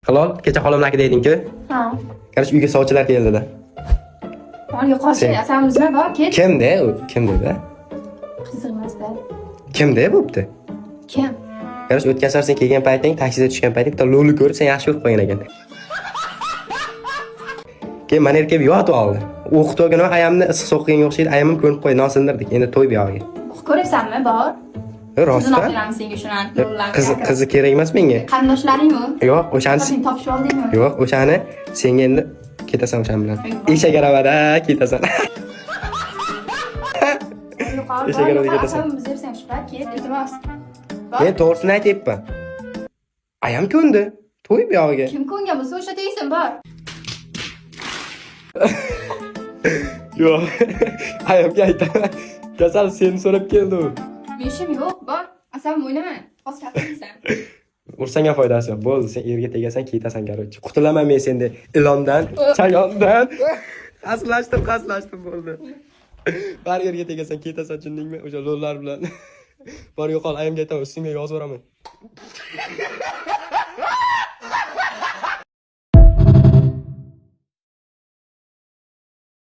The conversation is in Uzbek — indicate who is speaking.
Speaker 1: Hilol, kecha xolamniki deding-ku.
Speaker 2: Ha.
Speaker 1: Qarash uyga sovchilar keldi-da.
Speaker 2: Olga qo'shing, asamizlar bor, ket.
Speaker 1: Kimda u? Kim dedi?
Speaker 2: Qiziqmasda.
Speaker 1: Kimda bo'pti?
Speaker 2: Kim?
Speaker 1: Qarash o'tgan safar sen kelgan payting, taksida tushgan payting, bitta lo'li ko'rib sen yaxshi ko'rib qo'ygan ekan. Keyin mana erkab yotib oldi. O'qituvgan ayamni issiq so'qqanga o'xshaydi, ayamim ko'rib qo'y, nosindirdik. Endi to'y bu yog'iga.
Speaker 2: Ko'ryapsanmi, bor?
Speaker 1: Rostmi?
Speaker 2: Beramiz senga shuni, lo'llarga.
Speaker 1: Qizi kerak emas menga.
Speaker 2: Qarindoshlaringmi?
Speaker 1: Yo'q, o'shani
Speaker 2: Sen topishib oldingmi?
Speaker 1: yo'q, o'shani senga endi ketasan o'shan bilan. Eshak aravada ketasan. Eshak aravada ketasan.
Speaker 2: Biz deb sen shuhrat ket, iltimos.
Speaker 1: Men to'g'risini aytayapman. Ayam ko'ndi. To'y bu yog'iga.
Speaker 2: Kim ko'ngan bo'lsa o'sha tegsin, bor.
Speaker 1: Yo'q. Ayamga aytaman. Kasal seni so'rab keldi u.
Speaker 2: Men ishim yo'q, bor. Asam o'ynama. Hozir kaptaysan.
Speaker 1: Ursanga foydasi yo'q. Bo'ldi, sen erga tegasan, ketasan garochi. Qutulaman men senda ilondan, chayondan. Qaslashdim bo'ldi. Bar yerga tegasan, ketasan, tushundingmi? O'sha lo'llar bilan. Bor yo'qol, ayamga aytaman, ustingga yozib yuboraman.